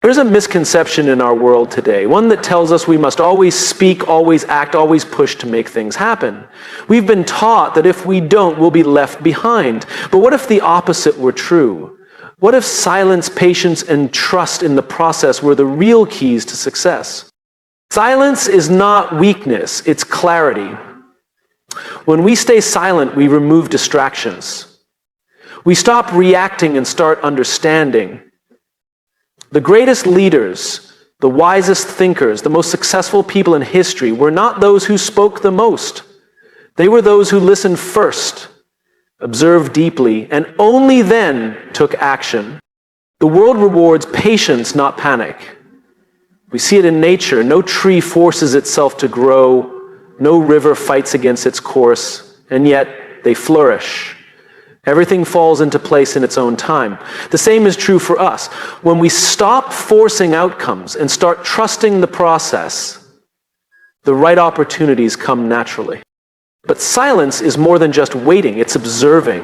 There's a misconception in our world today, one that tells us we must always speak, always act, always push to make things happen. We've been taught that if we don't, we'll be left behind. But what if the opposite were true? What if silence, patience, and trust in the process were the real keys to success? Silence is not weakness, it's clarity. When we stay silent, we remove distractions. We stop reacting and start understanding. The greatest leaders, the wisest thinkers, the most successful people in history were not those who spoke the most. They were those who listened first, observed deeply, and only then took action. The world rewards patience, not panic. We see it in nature. No tree forces itself to grow. No river fights against its course, and yet they flourish. Everything falls into place in its own time. The same is true for us. When we stop forcing outcomes and start trusting the process, the right opportunities come naturally. But silence is more than just waiting, it's observing.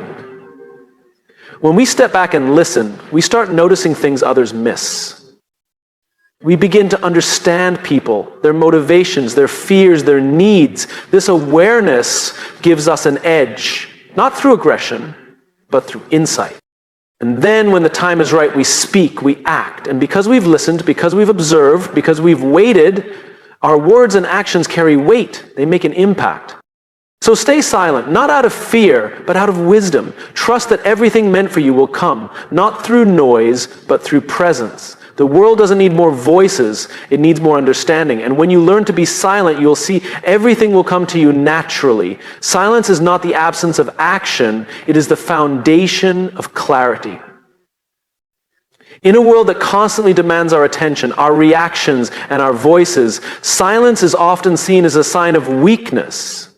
When we step back and listen, we start noticing things others miss. We begin to understand people, their motivations, their fears, their needs. This awareness gives us an edge, not through aggression, but through insight. And then when the time is right, we speak, we act. And because we've listened, because we've observed, because we've waited, our words and actions carry weight. They make an impact. So stay silent, not out of fear, but out of wisdom. Trust that everything meant for you will come, not through noise, but through presence. The world doesn't need more voices, it needs more understanding. And when you learn to be silent, you'll see everything will come to you naturally. Silence is not the absence of action, it is the foundation of clarity. In a world that constantly demands our attention, our reactions, and our voices, silence is often seen as a sign of weakness.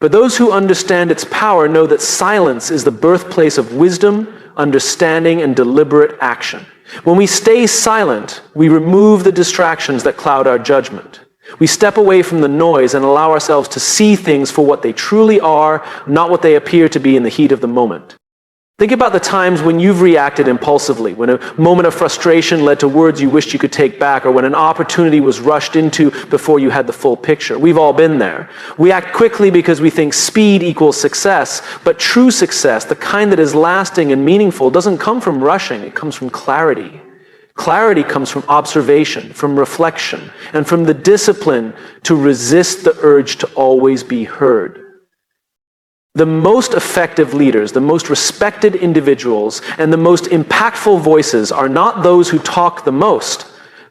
But those who understand its power know that silence is the birthplace of wisdom, understanding, and deliberate action. When we stay silent, we remove the distractions that cloud our judgment. We step away from the noise and allow ourselves to see things for what they truly are, not what they appear to be in the heat of the moment. Think about the times when you've reacted impulsively, when a moment of frustration led to words you wished you could take back, or when an opportunity was rushed into before you had the full picture. We've all been there. We act quickly because we think speed equals success, but true success, the kind that is lasting and meaningful, doesn't come from rushing, it comes from clarity. Clarity comes from observation, from reflection, and from the discipline to resist the urge to always be heard. The most effective leaders, the most respected individuals, and the most impactful voices are not those who talk the most.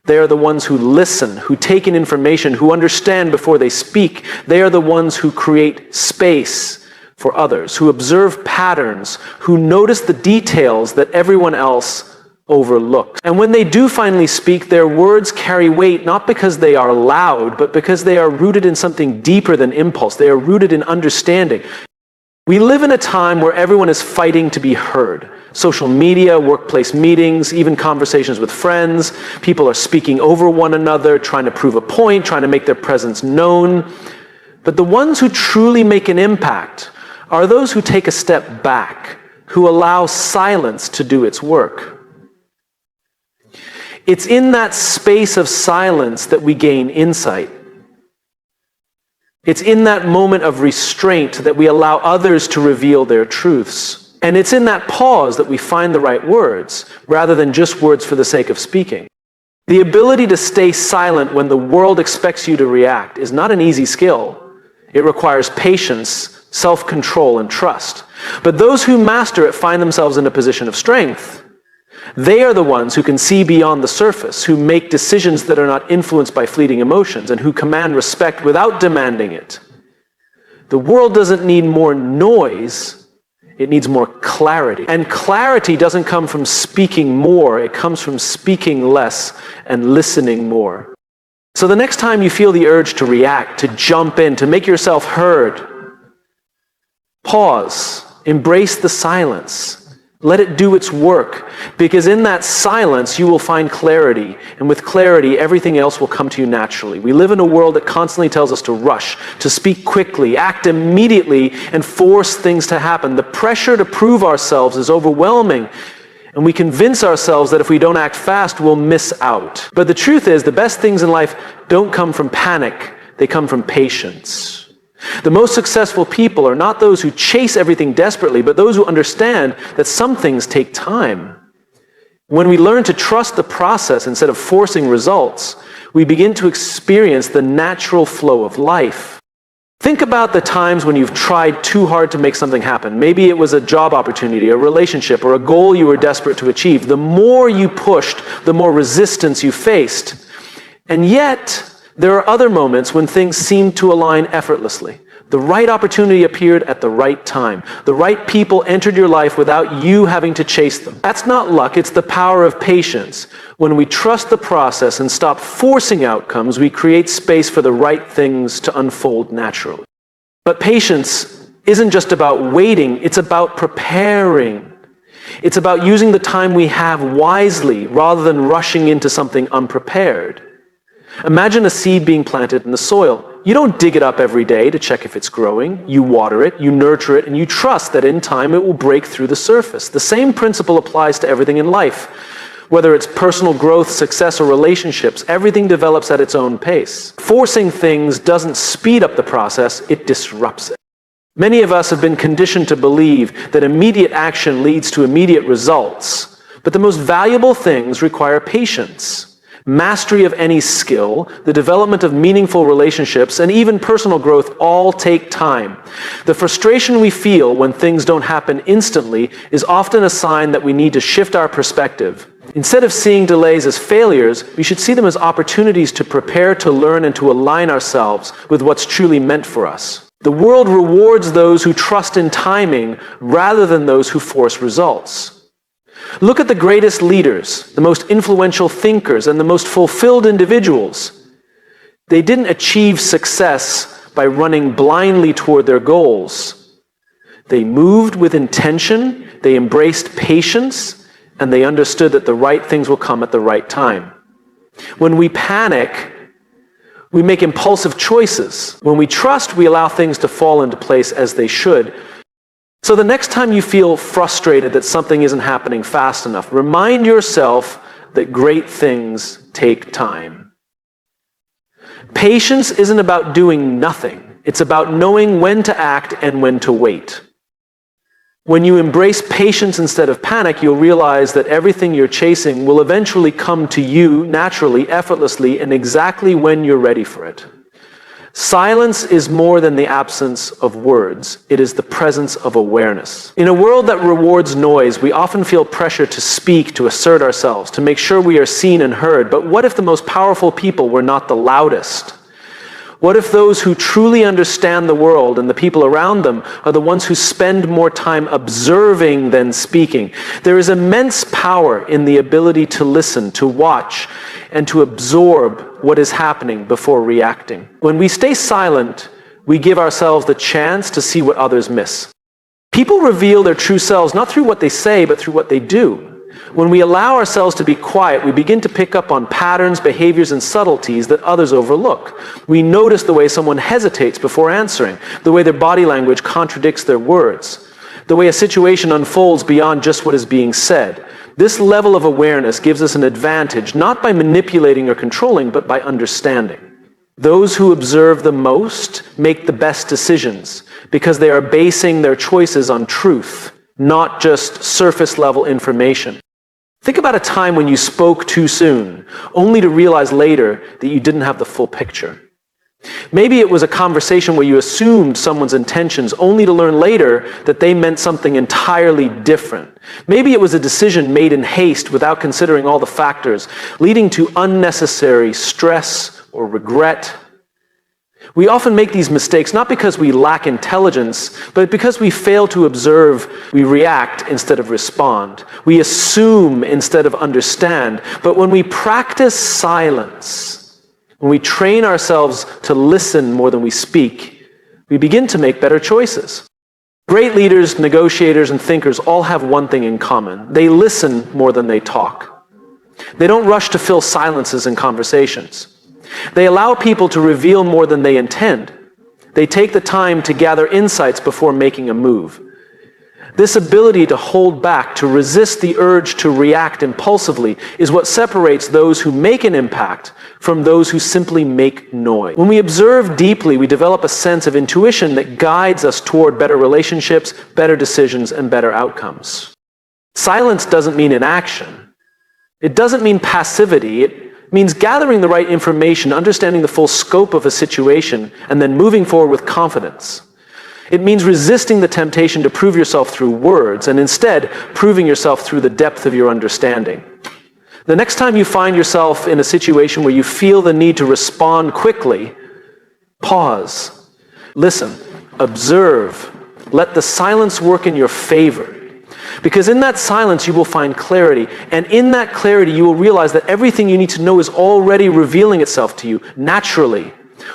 They are the ones who listen, who take in information, who understand before they speak. They are the ones who create space for others, who observe patterns, who notice the details that everyone else overlooks. And when they do finally speak, their words carry weight not because they are loud, but because they are rooted in something deeper than impulse. They are rooted in understanding. We live in a time where everyone is fighting to be heard. Social media, workplace meetings, even conversations with friends. People are speaking over one another, trying to prove a point, trying to make their presence known. But the ones who truly make an impact are those who take a step back, who allow silence to do its work. It's in that space of silence that we gain insight. It's in that moment of restraint that we allow others to reveal their truths. And it's in that pause that we find the right words, rather than just words for the sake of speaking. The ability to stay silent when the world expects you to react is not an easy skill. It requires patience, self-control, and trust. But those who master it find themselves in a position of strength. They are the ones who can see beyond the surface, who make decisions that are not influenced by fleeting emotions, and who command respect without demanding it. The world doesn't need more noise, it needs more clarity. And clarity doesn't come from speaking more, it comes from speaking less and listening more. So the next time you feel the urge to react, to jump in, to make yourself heard, pause, embrace the silence. Let it do its work, because in that silence you will find clarity, and with clarity everything else will come to you naturally. We live in a world that constantly tells us to rush, to speak quickly, act immediately, and force things to happen. The pressure to prove ourselves is overwhelming, And we convince ourselves that if we don't act fast, we'll miss out. But the truth is, the best things in life don't come from panic. They come from patience. The most successful people are not those who chase everything desperately, but those who understand that some things take time. When we learn to trust the process instead of forcing results, we begin to experience the natural flow of life. Think about the times when you've tried too hard to make something happen. Maybe it was a job opportunity, a relationship, or a goal you were desperate to achieve. The more you pushed, the more resistance you faced. And yet, there are other moments when things seem to align effortlessly. The right opportunity appeared at the right time. The right people entered your life without you having to chase them. That's not luck, it's the power of patience. When we trust the process and stop forcing outcomes, we create space for the right things to unfold naturally. But patience isn't just about waiting, it's about preparing. It's about using the time we have wisely rather than rushing into something unprepared. Imagine a seed being planted in the soil. You don't dig it up every day to check if it's growing. You water it, you nurture it, and you trust that in time it will break through the surface. The same principle applies to everything in life. Whether it's personal growth, success, or relationships, everything develops at its own pace. Forcing things doesn't speed up the process, it disrupts it. Many of us have been conditioned to believe that immediate action leads to immediate results, but the most valuable things require patience. Mastery of any skill, the development of meaningful relationships, and even personal growth all take time. The frustration we feel when things don't happen instantly is often a sign that we need to shift our perspective. Instead of seeing delays as failures, we should see them as opportunities to prepare, to learn, and to align ourselves with what's truly meant for us. The world rewards those who trust in timing rather than those who force results. Look at the greatest leaders, the most influential thinkers, and the most fulfilled individuals. They didn't achieve success by running blindly toward their goals. They moved with intention, they embraced patience, and they understood that the right things will come at the right time. When we panic, we make impulsive choices. When we trust, we allow things to fall into place as they should. So the next time you feel frustrated that something isn't happening fast enough, remind yourself that great things take time. Patience isn't about doing nothing. It's about knowing when to act and when to wait. When you embrace patience instead of panic, you'll realize that everything you're chasing will eventually come to you naturally, effortlessly, and exactly when you're ready for it. Silence is more than the absence of words. It is the presence of awareness. In a world that rewards noise, we often feel pressure to speak, to assert ourselves, to make sure we are seen and heard. But what if the most powerful people were not the loudest? What if those who truly understand the world and the people around them are the ones who spend more time observing than speaking? There is immense power in the ability to listen, to watch, and to absorb what is happening before reacting. When we stay silent, we give ourselves the chance to see what others miss. People reveal their true selves not through what they say, but through what they do. When we allow ourselves to be quiet, we begin to pick up on patterns, behaviors, and subtleties that others overlook. We notice the way someone hesitates before answering, the way their body language contradicts their words, the way a situation unfolds beyond just what is being said. This level of awareness gives us an advantage, not by manipulating or controlling, but by understanding. Those who observe the most make the best decisions because they are basing their choices on truth, not just surface-level information. Think about a time when you spoke too soon, only to realize later that you didn't have the full picture. Maybe it was a conversation where you assumed someone's intentions only to learn later that they meant something entirely different. Maybe it was a decision made in haste without considering all the factors, leading to unnecessary stress or regret. We often make these mistakes not because we lack intelligence, but because we fail to observe. We react instead of respond. We assume instead of understand. But when we practice silence, when we train ourselves to listen more than we speak, we begin to make better choices. Great leaders, negotiators, and thinkers all have one thing in common. They listen more than they talk. They don't rush to fill silences in conversations. They allow people to reveal more than they intend. They take the time to gather insights before making a move. This ability to hold back, to resist the urge to react impulsively, is what separates those who make an impact from those who simply make noise. When we observe deeply, we develop a sense of intuition that guides us toward better relationships, better decisions, and better outcomes. Silence doesn't mean inaction. It doesn't mean passivity. It means gathering the right information, understanding the full scope of a situation, and then moving forward with confidence. It means resisting the temptation to prove yourself through words, and instead proving yourself through the depth of your understanding. The next time you find yourself in a situation where you feel the need to respond quickly, pause, listen, observe, let the silence work in your favor. Because in that silence you will find clarity, and in that clarity you will realize that everything you need to know is already revealing itself to you naturally.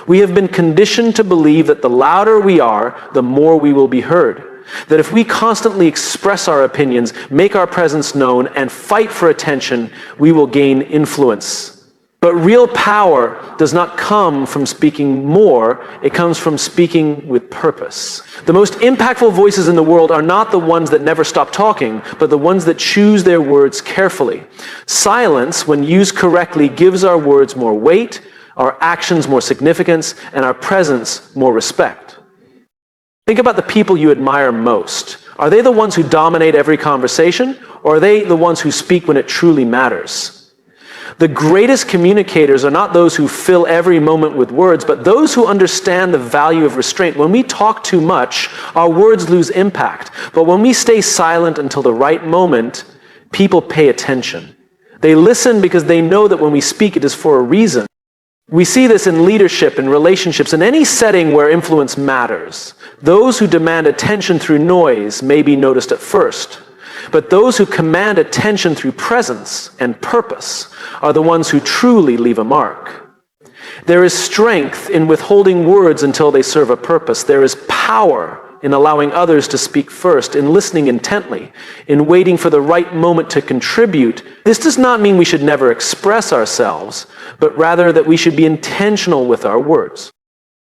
We have been conditioned to believe that the louder we are, the more we will be heard. That if we constantly express our opinions, make our presence known, and fight for attention, we will gain influence. But real power does not come from speaking more, it comes from speaking with purpose. The most impactful voices in the world are not the ones that never stop talking, but the ones that choose their words carefully. Silence, when used correctly, gives our words more weight, our actions more significance, and our presence more respect. Think about the people you admire most. Are they the ones who dominate every conversation, or are they the ones who speak when it truly matters? The greatest communicators are not those who fill every moment with words, but those who understand the value of restraint. When we talk too much, our words lose impact. But when we stay silent until the right moment, people pay attention. They listen because they know that when we speak, it is for a reason. We see this in leadership, in relationships, in any setting where influence matters. Those who demand attention through noise may be noticed at first, but those who command attention through presence and purpose are the ones who truly leave a mark. There is strength in withholding words until they serve a purpose. There is power in allowing others to speak first, in listening intently, in waiting for the right moment to contribute. This does not mean we should never express ourselves, but rather that we should be intentional with our words.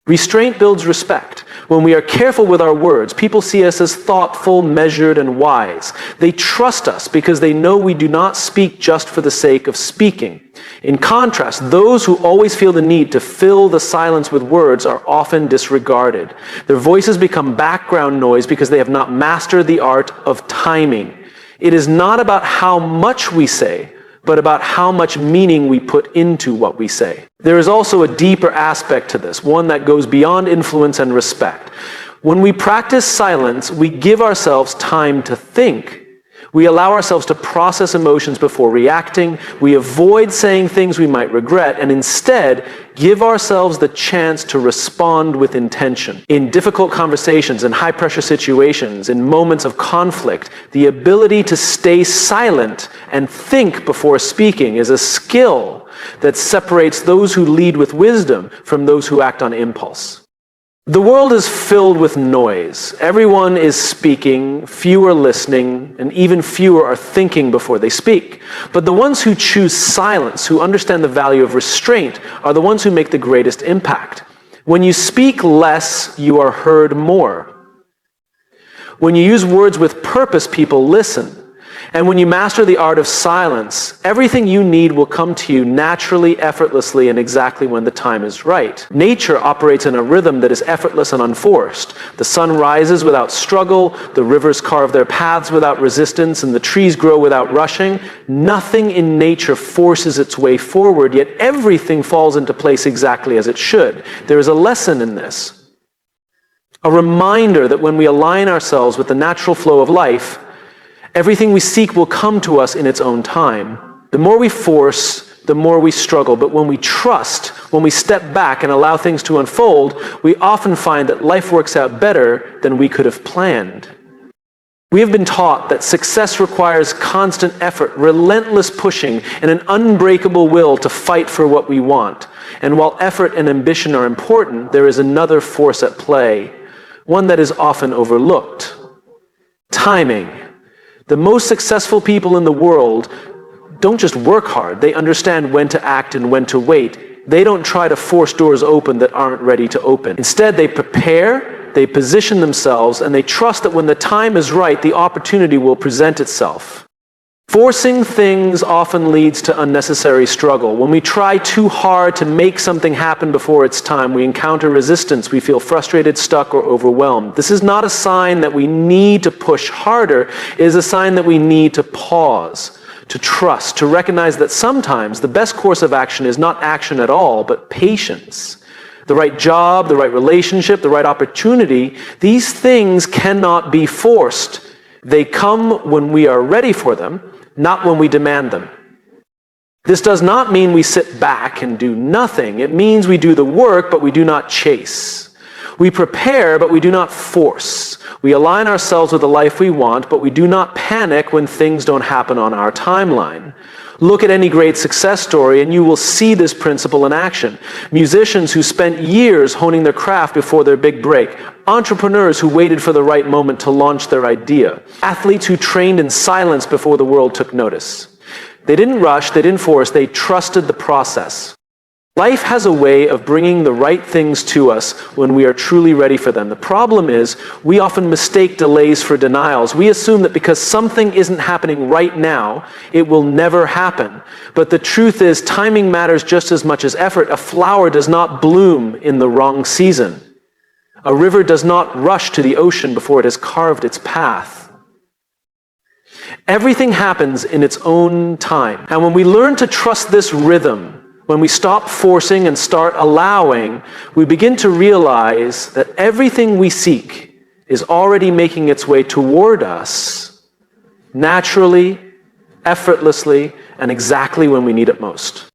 Restraint builds respect. When we are careful with our words, people see us as thoughtful, measured, and wise. They trust us because they know we do not speak just for the sake of speaking. In contrast, those who always feel the need to fill the silence with words are often disregarded. Their voices become background noise because they have not mastered the art of timing. It is not about how much we say, but about how much meaning we put into what we say. There is also a deeper aspect to this, one that goes beyond influence and respect. When we practice silence, we give ourselves time to think. We allow ourselves to process emotions before reacting. We avoid saying things we might regret, and instead give ourselves the chance to respond with intention. In difficult conversations, in high-pressure situations, in moments of conflict, the ability to stay silent and think before speaking is a skill that separates those who lead with wisdom from those who act on impulse. The world is filled with noise. Everyone is speaking, few are listening, and even fewer are thinking before they speak. But the ones who choose silence, who understand the value of restraint, are the ones who make the greatest impact. When you speak less, you are heard more. When you use words with purpose, people listen. And when you master the art of silence, everything you need will come to you naturally, effortlessly, and exactly when the time is right. Nature operates in a rhythm that is effortless and unforced. The sun rises without struggle, the rivers carve their paths without resistance, and the trees grow without rushing. Nothing in nature forces its way forward, yet everything falls into place exactly as it should. There is a lesson in this. A reminder that when we align ourselves with the natural flow of life, everything we seek will come to us in its own time. The more we force, the more we struggle. But when we trust, when we step back and allow things to unfold, we often find that life works out better than we could have planned. We have been taught that success requires constant effort, relentless pushing, and an unbreakable will to fight for what we want. And while effort and ambition are important, there is another force at play, one that is often overlooked: timing. The most successful people in the world don't just work hard, they understand when to act and when to wait. They don't try to force doors open that aren't ready to open. Instead, they prepare, they position themselves, and they trust that when the time is right, the opportunity will present itself. Forcing things often leads to unnecessary struggle. When we try too hard to make something happen before it's time, we encounter resistance, we feel frustrated, stuck, or overwhelmed. This is not a sign that we need to push harder. It is a sign that we need to pause, to trust, to recognize that sometimes the best course of action is not action at all, but patience. The right job, the right relationship, the right opportunity, these things cannot be forced. They come when we are ready for them, not when we demand them. This does not mean we sit back and do nothing. It means we do the work, but we do not chase. We prepare, but we do not force. We align ourselves with the life we want, but we do not panic when things don't happen on our timeline. Look at any great success story and you will see this principle in action. Musicians who spent years honing their craft before their big break. Entrepreneurs who waited for the right moment to launch their idea. Athletes who trained in silence before the world took notice. They didn't rush, they didn't force, they trusted the process. Life has a way of bringing the right things to us when we are truly ready for them. The problem is, we often mistake delays for denials. We assume that because something isn't happening right now, it will never happen. But the truth is, timing matters just as much as effort. A flower does not bloom in the wrong season. A river does not rush to the ocean before it has carved its path. Everything happens in its own time. And when we learn to trust this rhythm, when we stop forcing and start allowing, we begin to realize that everything we seek is already making its way toward us naturally, effortlessly, and exactly when we need it most.